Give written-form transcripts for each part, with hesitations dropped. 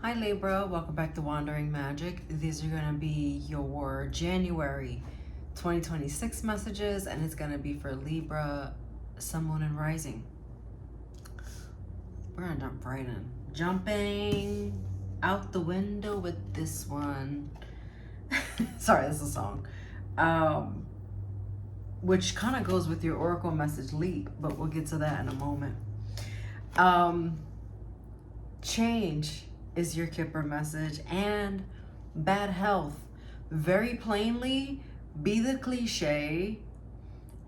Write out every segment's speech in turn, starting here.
Hi Libra, welcome back to Wandering Magic. These are going to be your January 2026 messages, and it's going to be for Libra, Sun, Moon, and Rising. We're going to jump right in. Jumping out the window with this one. Sorry, this is a song. Which kind of goes with your Oracle message leap, but we'll get to that in a moment. Change is your Kipper message, and bad health. Very plainly, be the cliche,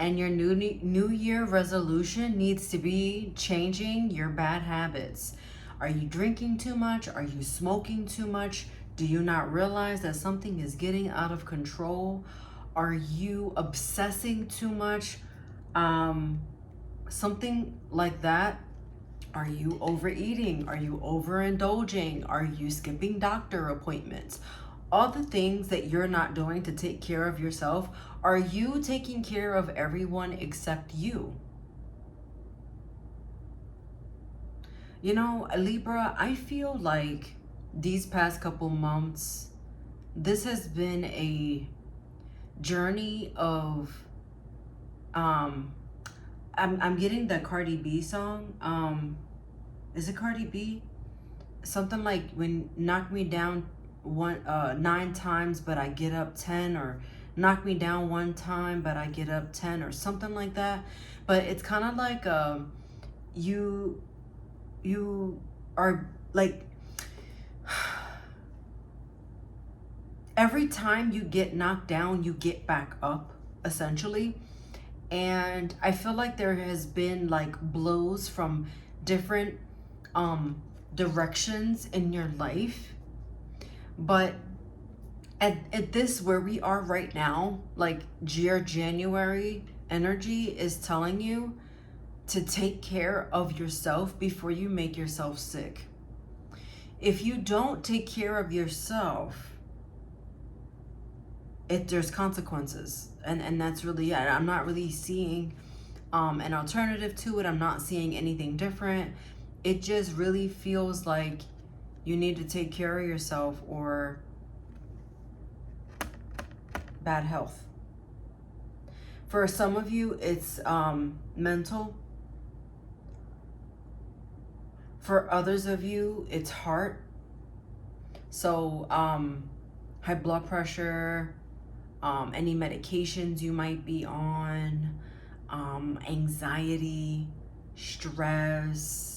and your new year resolution needs to be changing your bad habits. Are you drinking too much? Are you smoking too much? Do you not realize that something is getting out of control? Are you obsessing too much? Something like that. Are you overeating? Are you overindulging? Are you skipping doctor appointments? All the things that you're not doing to take care of yourself, are you taking care of everyone except you? You know, Libra, I feel like these past couple months, this has been a journey of, I'm getting the Cardi B song. Is it Cardi B? Something like when knock me down 9 times, but I get up 10, or knock me down 1 time, but I get up 10, or something like that. But it's kind of like you are like, every time you get knocked down, you get back up, essentially. And I feel like there has been like blows from different directions in your life, but at this where we are right now, like your January energy is telling you to take care of yourself before you make yourself sick. If you don't take care of yourself, there's consequences, and that's really it. I'm not really seeing an alternative to it. I'm not seeing anything different. It just really feels like you need to take care of yourself, or bad health. For some of you, it's mental. For others of you, it's heart. So high blood pressure, any medications you might be on, anxiety, stress,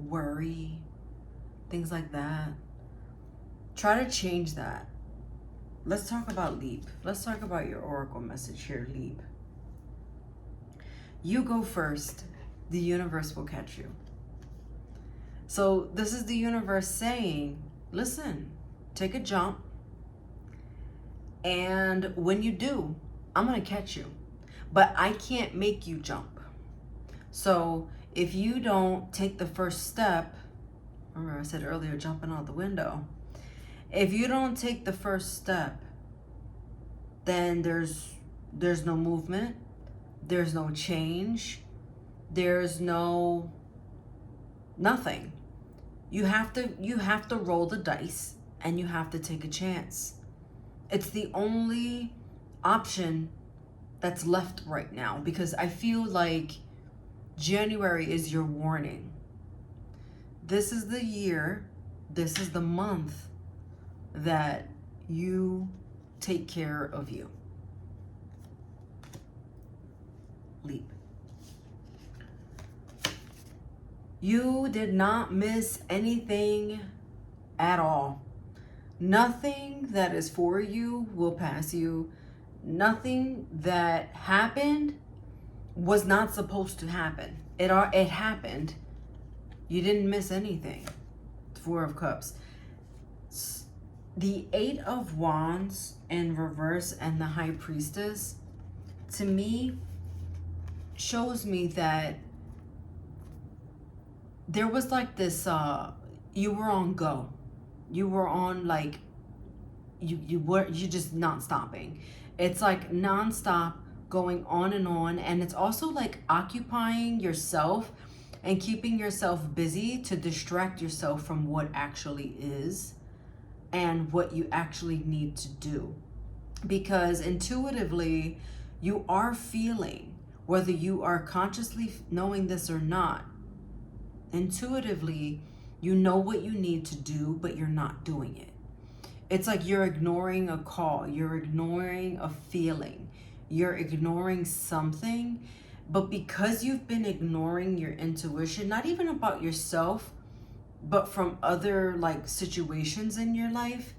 worry, things like that. Try to change that. Let's talk about Leap. Let's talk about your Oracle message here, Leap. You go first. The universe will catch you. So this is the universe saying, listen, take a jump. And when you do, I'm going to catch you. But I can't make you jump. So if you don't take the first step, remember I said earlier, jumping out the window. If you don't take the first step, then there's no movement. There's no change. There's no nothing. You have to roll the dice, and you have to take a chance. It's the only option that's left right now, because I feel like January is your warning. This is the year, this is the month that you take care of you. Leap. You did not miss anything at all. Nothing that is for you will pass you. Nothing that happened was not supposed to happen. It happened. You didn't miss anything. 4 of Cups. The 8 of Wands in reverse and the High Priestess, to me, shows me that there was like this, you were on go. You were on like, you just not stopping. It's like nonstop, going on, and it's also like occupying yourself and keeping yourself busy to distract yourself from what actually is and what you actually need to do. Because intuitively, you are feeling, whether you are consciously knowing this or not, intuitively, you know what you need to do, but you're not doing it. It's like you're ignoring a call, you're ignoring a feeling, you're ignoring something. But because you've been ignoring your intuition, not even about yourself, but from other like situations in your life,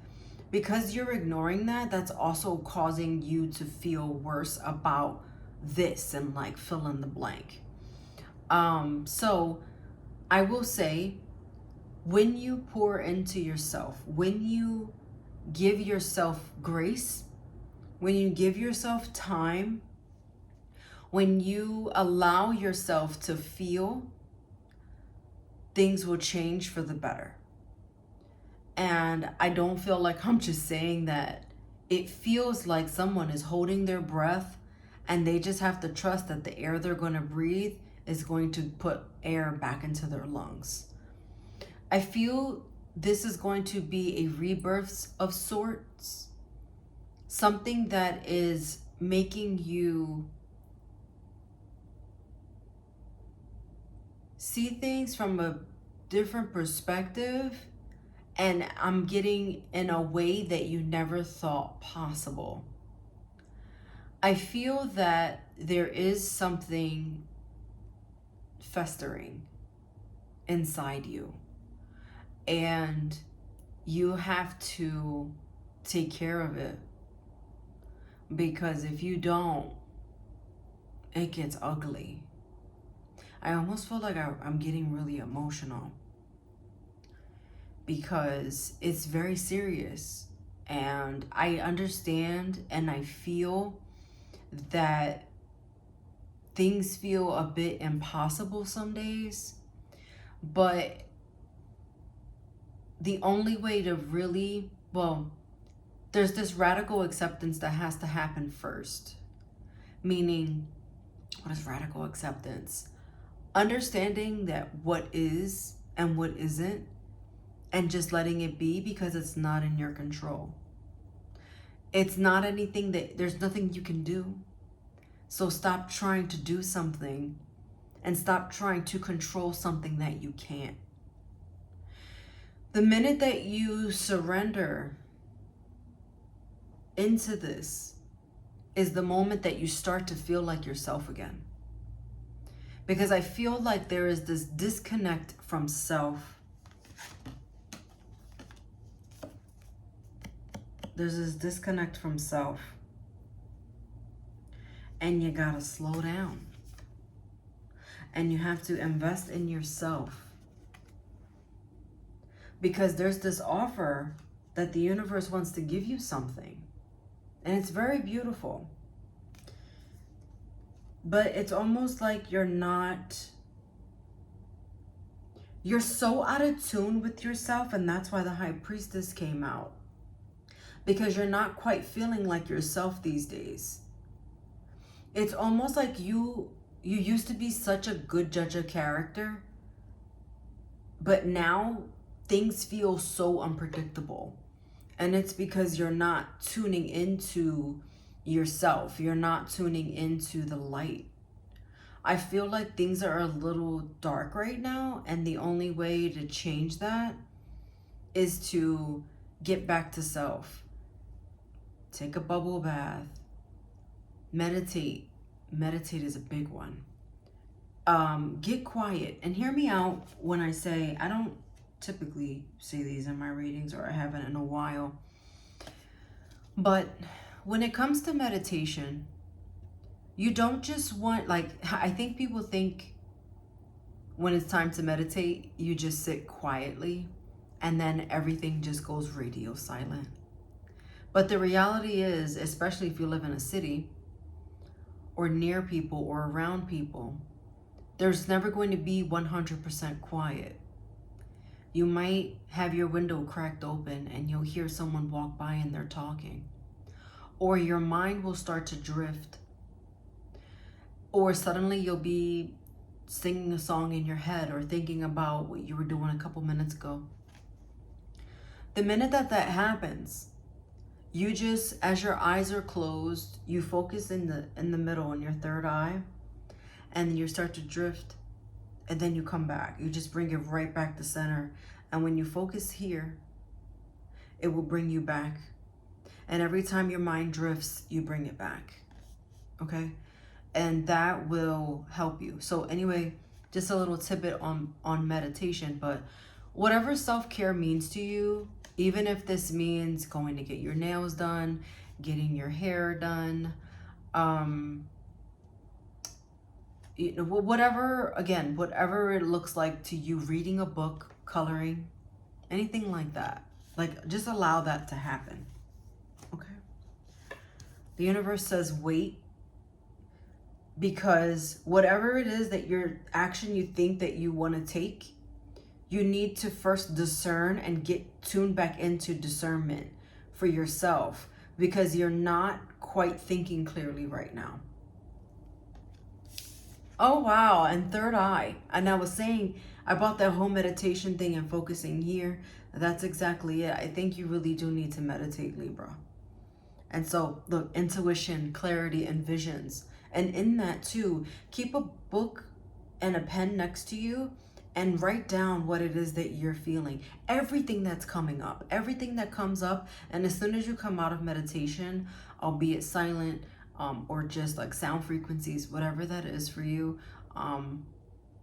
because you're ignoring that, that's also causing you to feel worse about this and like fill in the blank. So I will say, when you pour into yourself, when you give yourself grace, when you give yourself time, when you allow yourself to feel, things will change for the better. And I don't feel like I'm just saying that. It feels like someone is holding their breath and they just have to trust that the air they're going to breathe is going to put air back into their lungs. I feel this is going to be a rebirth of sorts. Something that is making you see things from a different perspective, and I'm getting in a way that you never thought possible. I feel that there is something festering inside you, and you have to take care of it, because if you don't, it gets ugly. I almost feel like I'm getting really emotional, because it's very serious. And I understand and I feel that things feel a bit impossible some days, but the only way to really, well, there's this radical acceptance that has to happen first. Meaning, what is radical acceptance? Understanding that what is and what isn't, and just letting it be, because it's not in your control. It's not anything that, there's nothing you can do. So stop trying to do something and stop trying to control something that you can't. The minute that you surrender into this is the moment that you start to feel like yourself again. Because I feel like there is this disconnect from self. There's this disconnect from self. And you gotta slow down. And you have to invest in yourself. Because there's this offer that the universe wants to give you something. And it's very beautiful. But it's almost like you're so out of tune with yourself, and that's why the High Priestess came out. Because you're not quite feeling like yourself these days. It's almost like you used to be such a good judge of character, but now things feel so unpredictable. And it's because you're not tuning into yourself. You're not tuning into the light. I feel like things are a little dark right now, and the only way to change that is to get back to self. Take a bubble bath. Meditate. Meditate is a big one. Get quiet. And hear me out when I say, I don't typically say these in my readings, or I haven't in a while. But when it comes to meditation, you don't just want, like, I think people think when it's time to meditate, you just sit quietly and then everything just goes radio silent. But the reality is, especially if you live in a city or near people or around people, there's never going to be 100% quiet. You might have your window cracked open and you'll hear someone walk by and they're talking. Or your mind will start to drift. Or suddenly you'll be singing a song in your head or thinking about what you were doing a couple minutes ago. The minute that that happens, you just, as your eyes are closed, you focus in the middle, in your third eye, and you start to drift, and then you come back. You just bring it right back to center. And when you focus here, it will bring you back. And every time your mind drifts, you bring it back. Okay? And that will help you. So anyway, just a little tidbit on meditation, but whatever self-care means to you, even if this means going to get your nails done, getting your hair done, you know, whatever, again, whatever it looks like to you, reading a book, coloring, anything like that, like just allow that to happen. Okay? The universe says wait, because whatever it is that your action you think that you want to take, you need to first discern and get tuned back into discernment for yourself, because you're not quite thinking clearly right now. Oh, wow. And third eye. And I was saying about that whole meditation thing and focusing here. That's exactly it. I think you really do need to meditate, Libra. And so look, intuition, clarity, and visions. And in that too, keep a book and a pen next to you and write down what it is that you're feeling. Everything that's coming up, everything that comes up. And as soon as you come out of meditation, albeit silent, or just like sound frequencies, whatever that is for you,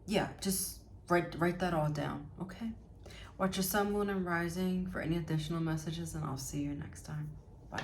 yeah, just write that all down. Okay? Watch your sun, moon, and rising for any additional messages, and I'll see you next time. Bye.